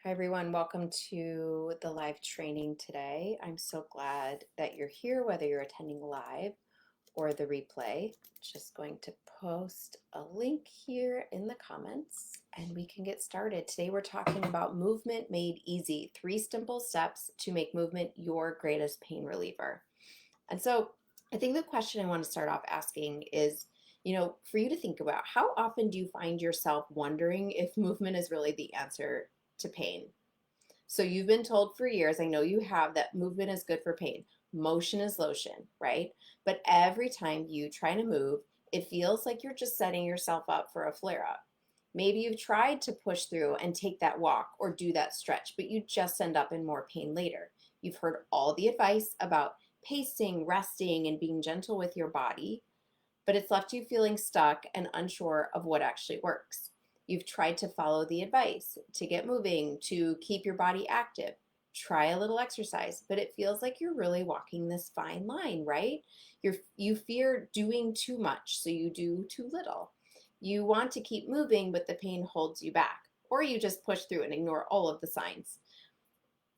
Hi everyone, welcome to the live training today. I'm so glad that you're here, whether you're attending live or the replay. Just going to post a link here in the comments and we can get started. Today we're talking about movement made easy, 3 simple steps to make movement your greatest pain reliever. And so I think the question I want to start off asking is, for you to think about, how often do you find yourself wondering if movement is really the answer to pain? So you've been told for years, I know you have, that movement is good for pain. Motion is lotion, right? But every time you try to move, it feels like you're just setting yourself up for a flare up. Maybe you've tried to push through and take that walk or do that stretch, but you just end up in more pain later. You've heard all the advice about pacing, resting, and being gentle with your body, but it's left you feeling stuck and unsure of what actually works. You've tried to follow the advice, to get moving, to keep your body active, try a little exercise, but it feels like you're really walking this fine line, right? You fear doing too much, so you do too little. You want to keep moving, but the pain holds you back, or you just push through and ignore all of the signs.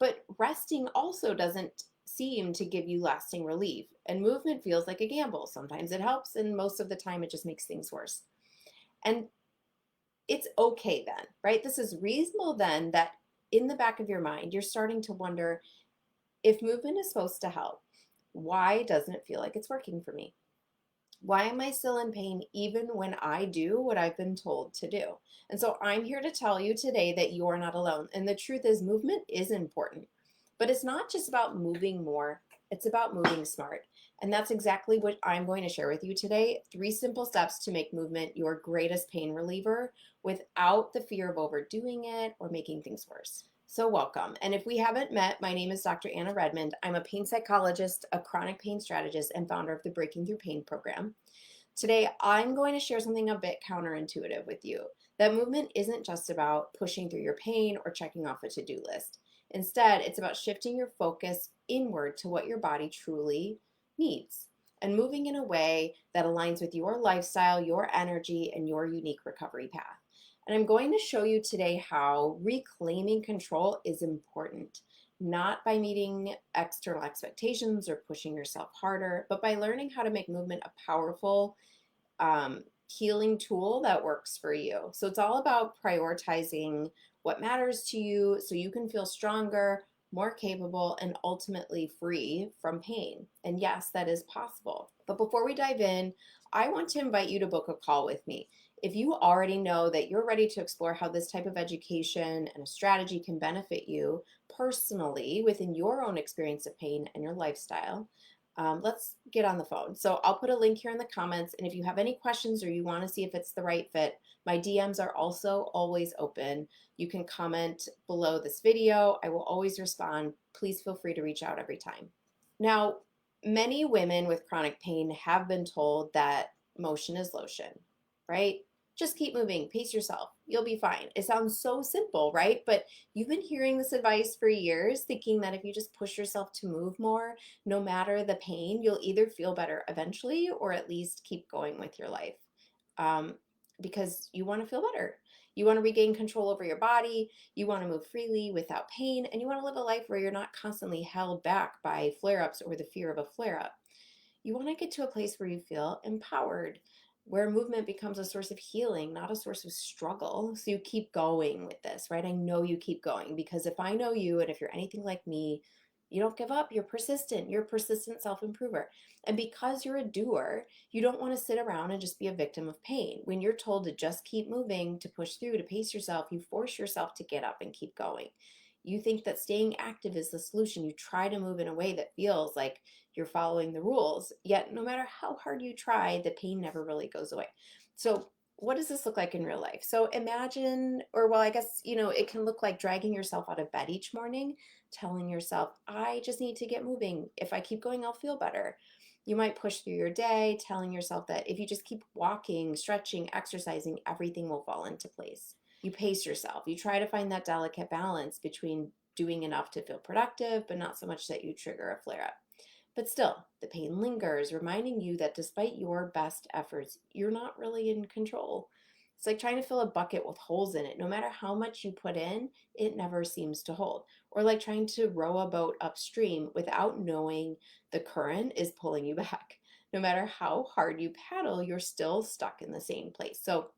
But resting also doesn't seem to give you lasting relief, and movement feels like a gamble. Sometimes it helps, and most of the time it just makes things worse. And it's okay then, right? This is reasonable then that in the back of your mind, you're starting to wonder, if movement is supposed to help, why doesn't it feel like it's working for me? Why am I still in pain even when I do what I've been told to do? And so I'm here to tell you today that you're not alone. And the truth is, movement is important, but it's not just about moving more, it's about moving smart. And that's exactly what I'm going to share with you today. 3 simple steps to make movement your greatest pain reliever without the fear of overdoing it or making things worse. So welcome. And if we haven't met, my name is Dr. Anna Redmond. I'm a pain psychologist, a chronic pain strategist, and founder of the Breaking Through Pain program. Today, I'm going to share something a bit counterintuitive with you. That movement isn't just about pushing through your pain or checking off a to-do list. Instead, it's about shifting your focus inward to what your body truly needs and moving in a way that aligns with your lifestyle, your energy, and your unique recovery path. And I'm going to show you today how reclaiming control is important, not by meeting external expectations or pushing yourself harder, but by learning how to make movement a powerful healing tool that works for you. So it's all about prioritizing what matters to you so you can feel stronger, more capable, and ultimately free from pain. And yes, that is possible. But before we dive in, I want to invite you to book a call with me. If you already know that you're ready to explore how this type of education and a strategy can benefit you personally within your own experience of pain and your lifestyle, let's get on the phone. So I'll put a link here in the comments, and if you have any questions or you want to see if it's the right fit, my DMs are also always open. You can comment below this video. I will always respond. Please feel free to reach out every time. Now, many women with chronic pain have been told that motion is lotion, right? Just keep moving, pace yourself, you'll be fine. It sounds so simple, right? But you've been hearing this advice for years, thinking that if you just push yourself to move more, no matter the pain, you'll either feel better eventually or at least keep going with your life, um, because you want to feel better. You want to regain control over your body, you want to move freely without pain, and you want to live a life where you're not constantly held back by flare-ups or the fear of a flare-up. You want to get to a place where you feel empowered, where movement becomes a source of healing, not a source of struggle. So you keep going with this, right? I know you keep going because if I know you and if you're anything like me, you don't give up. You're persistent. You're a persistent self-improver. And because you're a doer, you don't want to sit around and just be a victim of pain. When you're told to just keep moving, to push through, to pace yourself, you force yourself to get up and keep going. You think that staying active is the solution. You try to move in a way that feels like you're following the rules, yet no matter how hard you try, the pain never really goes away. So what does this look like in real life? So imagine, or well, I guess, it can look like dragging yourself out of bed each morning, telling yourself, I just need to get moving. If I keep going, I'll feel better. You might push through your day, telling yourself that if you just keep walking, stretching, exercising, everything will fall into place. You pace yourself. You try to find that delicate balance between doing enough to feel productive, but not so much that you trigger a flare up. But still, the pain lingers, reminding you that despite your best efforts, you're not really in control. It's like trying to fill a bucket with holes in it. No matter how much you put in, it never seems to hold. Or like trying to row a boat upstream without knowing the current is pulling you back. No matter how hard you paddle, you're still stuck in the same place. So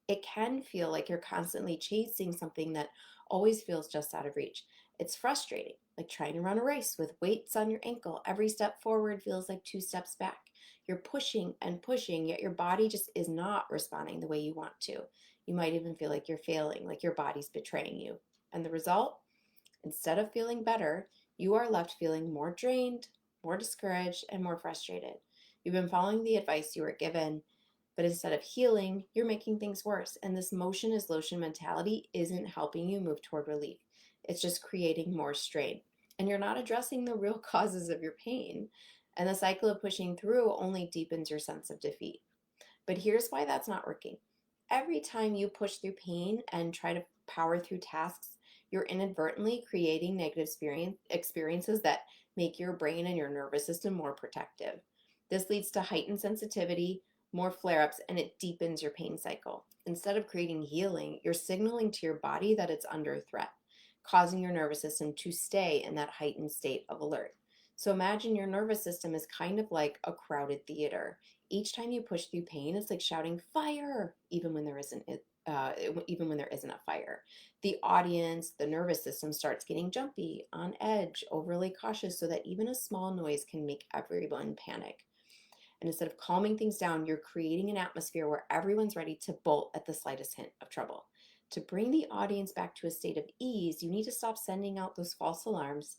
it can feel like you're constantly chasing something that always feels just out of reach. It's frustrating, like trying to run a race with weights on your ankle. Every step forward feels like two steps back. You're pushing and pushing, yet your body just is not responding the way you want to. You might even feel like you're failing, like your body's betraying you. And the result? Instead of feeling better, you are left feeling more drained, more discouraged, and more frustrated. You've been following the advice you were given, but instead of healing, you're making things worse. And this motion is lotion mentality isn't helping you move toward relief. It's just creating more strain. And you're not addressing the real causes of your pain. And the cycle of pushing through only deepens your sense of defeat. But here's why that's not working. Every time you push through pain and try to power through tasks, you're inadvertently creating negative experiences that make your brain and your nervous system more protective. This leads to heightened sensitivity, more flare ups, and it deepens your pain cycle. Instead of creating healing, you're signaling to your body that it's under threat, causing your nervous system to stay in that heightened state of alert. So imagine your nervous system is kind of like a crowded theater. Each time you push through pain, it's like shouting fire, even when there isn't a fire. The audience, the nervous system starts getting jumpy, on edge, overly cautious, so that even a small noise can make everyone panic. And instead of calming things down, you're creating an atmosphere where everyone's ready to bolt at the slightest hint of trouble. To bring the audience back to a state of ease, you need to stop sending out those false alarms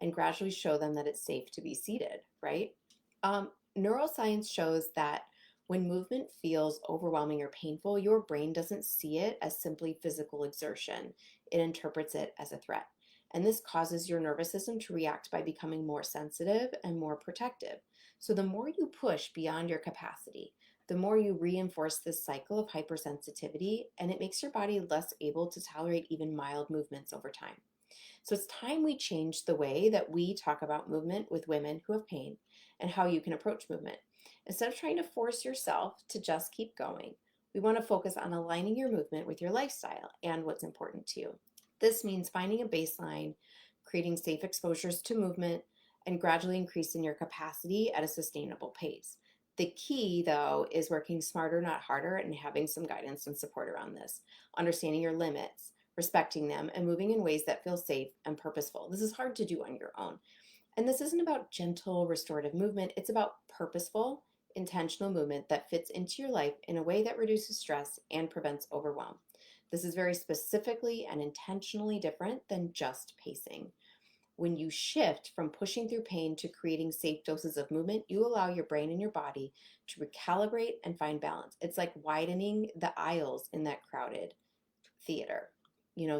and gradually show them that it's safe to be seated, right? Neuroscience shows that when movement feels overwhelming or painful, your brain doesn't see it as simply physical exertion. It interprets it as a threat. And this causes your nervous system to react by becoming more sensitive and more protective. So the more you push beyond your capacity, the more you reinforce this cycle of hypersensitivity, and it makes your body less able to tolerate even mild movements over time. So it's time we change the way that we talk about movement with women who have pain and how you can approach movement. Instead of trying to force yourself to just keep going, we want to focus on aligning your movement with your lifestyle and what's important to you. This means finding a baseline, creating safe exposures to movement, and gradually increasing your capacity at a sustainable pace. The key, though, is working smarter, not harder, and having some guidance and support around this. Understanding your limits, respecting them, and moving in ways that feel safe and purposeful. This is hard to do on your own. And this isn't about gentle, restorative movement. It's about purposeful, intentional movement that fits into your life in a way that reduces stress and prevents overwhelm. This is very specifically and intentionally different than just pacing. When you shift from pushing through pain to creating safe doses of movement, you allow your brain and your body to recalibrate and find balance. It's like widening the aisles in that crowded theater.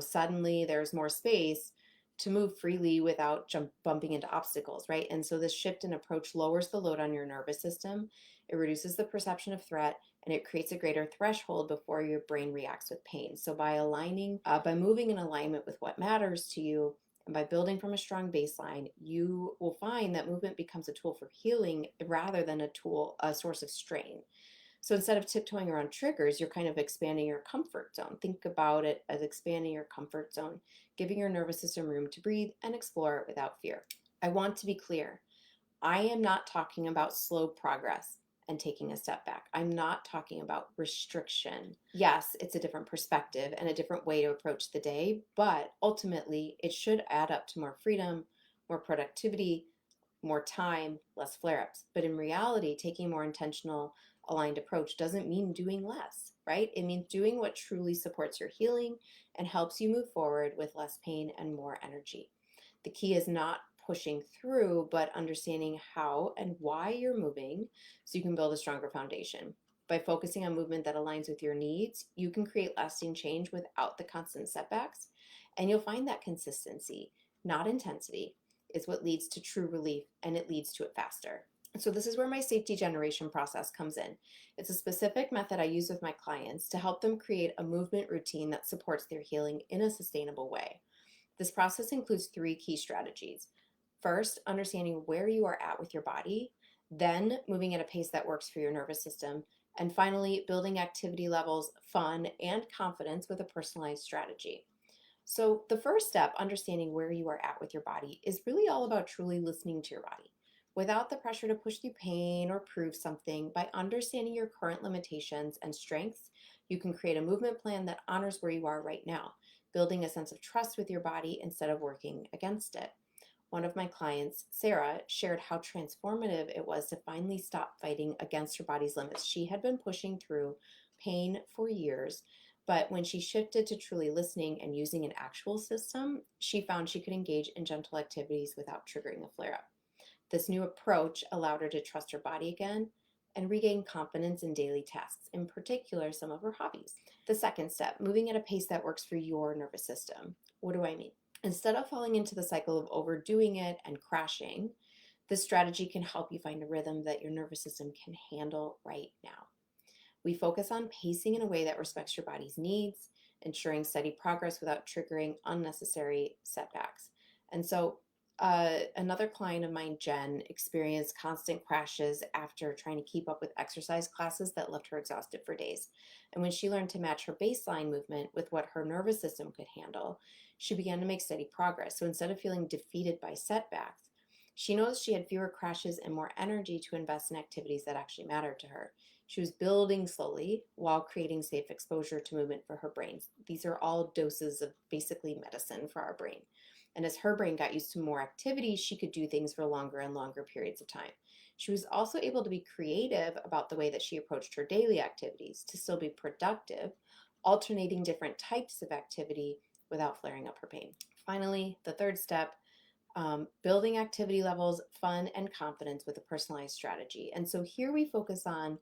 Suddenly there's more space to move freely without bumping into obstacles, right? And so this shift in approach lowers the load on your nervous system. It reduces the perception of threat, and it creates a greater threshold before your brain reacts with pain. So by moving in alignment with what matters to you, and by building from a strong baseline, you will find that movement becomes a tool for healing rather than a source of strain. So instead of tiptoeing around triggers, you're kind of expanding your comfort zone. Think about it as expanding your comfort zone, giving your nervous system room to breathe and explore without fear. I want to be clear. I am not talking about slow progress and taking a step back. I'm not talking about restriction. Yes, it's a different perspective and a different way to approach the day, but ultimately it should add up to more freedom, more productivity, more time, less flare ups. But in reality, taking a more intentional, aligned approach doesn't mean doing less, right? It means doing what truly supports your healing and helps you move forward with less pain and more energy. The key is not pushing through, but understanding how and why you're moving so you can build a stronger foundation. By focusing on movement that aligns with your needs, you can create lasting change without the constant setbacks. And you'll find that consistency, not intensity, is what leads to true relief, and it leads to it faster. So this is where my safety generation process comes in. It's a specific method I use with my clients to help them create a movement routine that supports their healing in a sustainable way. This process includes 3 key strategies. First, understanding where you are at with your body, then moving at a pace that works for your nervous system, And finally, building activity levels, fun, and confidence with a personalized strategy. So, the first step, understanding where you are at with your body, is really all about truly listening to your body. Without the pressure to push through pain or prove something, by understanding your current limitations and strengths, you can create a movement plan that honors where you are right now, building a sense of trust with your body instead of working against it. One of my clients, Sarah, shared how transformative it was to finally stop fighting against her body's limits. She had been pushing through pain for years, but when she shifted to truly listening and using an actual system, she found she could engage in gentle activities without triggering a flare up. This new approach allowed her to trust her body again and regain confidence in daily tasks, in particular, some of her hobbies. The second step, moving at a pace that works for your nervous system. What do I mean? Instead of falling into the cycle of overdoing it and crashing, this strategy can help you find a rhythm that your nervous system can handle right now. We focus on pacing in a way that respects your body's needs, ensuring steady progress without triggering unnecessary setbacks. And so, another client of mine, Jen, experienced constant crashes after trying to keep up with exercise classes that left her exhausted for days. And when she learned to match her baseline movement with what her nervous system could handle, she began to make steady progress. So instead of feeling defeated by setbacks, she noticed she had fewer crashes and more energy to invest in activities that actually mattered to her. She was building slowly while creating safe exposure to movement for her brain. These are all doses of basically medicine for our brain. And as her brain got used to more activity, she could do things for longer and longer periods of time. She was also able to be creative about the way that she approached her daily activities to still be productive, alternating different types of activity without flaring up her pain. Finally, the third step, building activity levels, fun, and confidence with a personalized strategy. And so here we focus on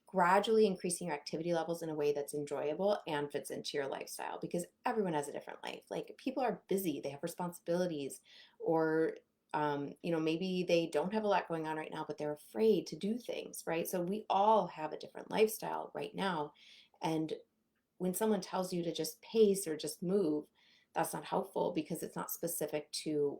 gradually increasing your activity levels in a way that's enjoyable and fits into your lifestyle, because everyone has a different life. Like, people are busy, they have responsibilities, or maybe they don't have a lot going on right now, but they're afraid to do things, right? So we all have a different lifestyle right now. And when someone tells you to just pace or just move, that's not helpful because it's not specific to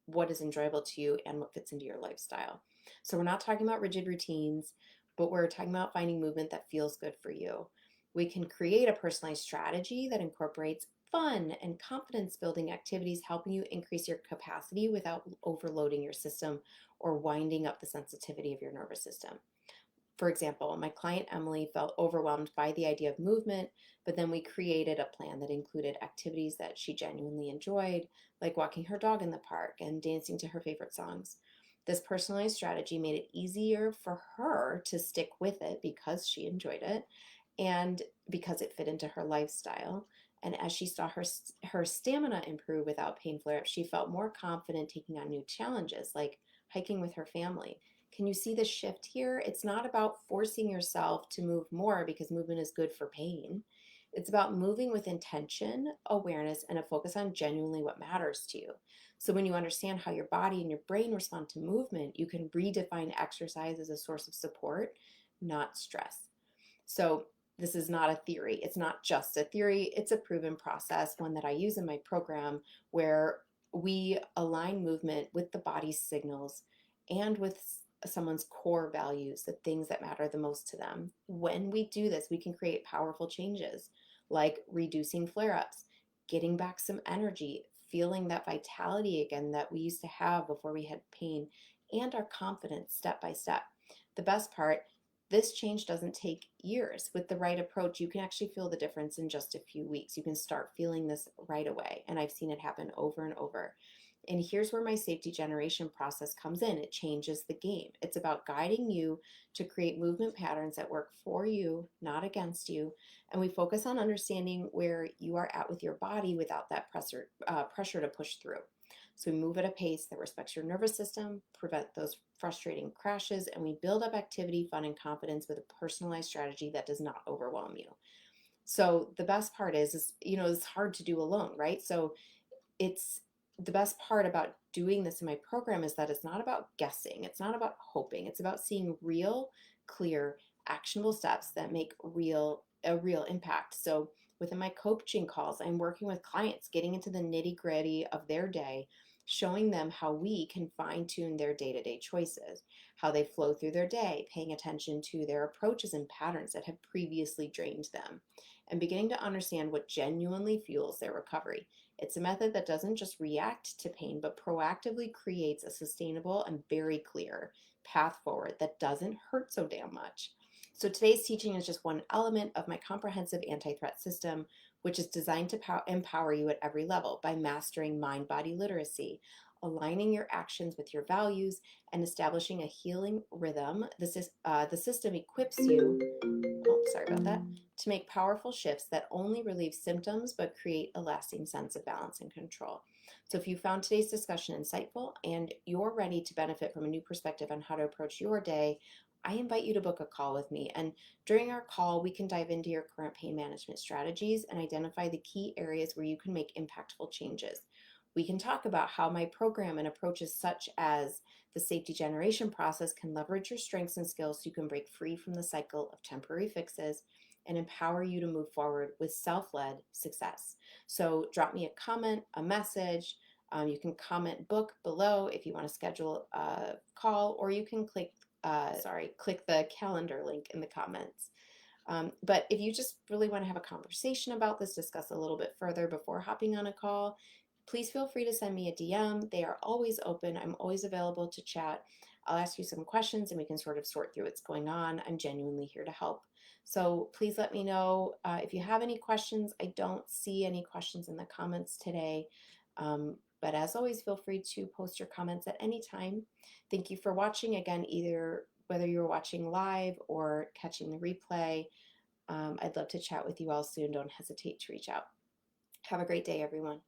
what is enjoyable to you and what fits into your lifestyle. So we're not talking about rigid routines, but we're talking about finding movement that feels good for you. We can create a personalized strategy that incorporates fun and confidence building activities, helping you increase your capacity without overloading your system or winding up the sensitivity of your nervous system. For example, my client Emily felt overwhelmed by the idea of movement, but then we created a plan that included activities that she genuinely enjoyed, like walking her dog in the park and dancing to her favorite songs. This personalized strategy made it easier for her to stick with it because she enjoyed it and because it fit into her lifestyle. And as she saw her stamina improve without pain flare-ups, she felt more confident taking on new challenges, like hiking with her family. Can you see the shift here? It's not about forcing yourself to move more because movement is good for pain. It's about moving with intention, awareness, and a focus on genuinely what matters to you. So when you understand how your body and your brain respond to movement, you can redefine exercise as a source of support, not stress. So this is not a theory. It's not just a theory. It's a proven process, one that I use in my program, where we align movement with the body's signals and with someone's core values, the things that matter the most to them. When we do this, we can create powerful changes like reducing flare ups, getting back some energy, feeling that vitality again that we used to have before we had pain, and our confidence step by step. The best part, this change doesn't take years. With the right approach, you can actually feel the difference in just a few weeks. You can start feeling this right away. And I've seen it happen over and over. And here's where my safety generation process comes in. It changes the game. It's about guiding you to create movement patterns that work for you, not against you. And we focus on understanding where you are at with your body without that pressure to push through. So we move at a pace that respects your nervous system, prevent those frustrating crashes, and we build up activity, fun, and confidence with a personalized strategy that does not overwhelm you. So the best part is it's hard to do alone, right? So it's the best part about doing this in my program is that it's not about guessing. It's not about hoping. It's about seeing real, clear, actionable steps that make a real impact. So within my coaching calls, I'm working with clients, getting into the nitty gritty of their day, showing them how we can fine-tune their day-to-day choices, how they flow through their day, paying attention to their approaches and patterns that have previously drained them, and beginning to understand what genuinely fuels their recovery. It's a method that doesn't just react to pain, but proactively creates a sustainable and very clear path forward that doesn't hurt so damn much. So today's teaching is just one element of my comprehensive anti-threat system, which is designed to empower you at every level by mastering mind-body literacy, aligning your actions with your values, and establishing a healing rhythm. The system equips you, oh, sorry about that, to make powerful shifts that only relieve symptoms but create a lasting sense of balance and control. So if you found today's discussion insightful and you're ready to benefit from a new perspective on how to approach your day, I invite you to book a call with me. And during our call, we can dive into your current pain management strategies and identify the key areas where you can make impactful changes. We can talk about how my program and approaches such as the safety generation process can leverage your strengths and skills so you can break free from the cycle of temporary fixes and empower you to move forward with self-led success. So drop me a comment, a message. You can comment book below if you want to schedule a call, or you can click the calendar link in the comments. But if you just really want to have a conversation about this, discuss a little bit further before hopping on a call, please feel free to send me a DM. They are always open. I'm always available to chat. I'll ask you some questions and we can sort of sort through what's going on. I'm genuinely here to help. So please let me know if you have any questions. I don't see any questions in the comments today. But as always, feel free to post your comments at any time. Thank you for watching. Again, either whether you're watching live or catching the replay, I'd love to chat with you all soon. Don't hesitate to reach out. Have a great day, everyone.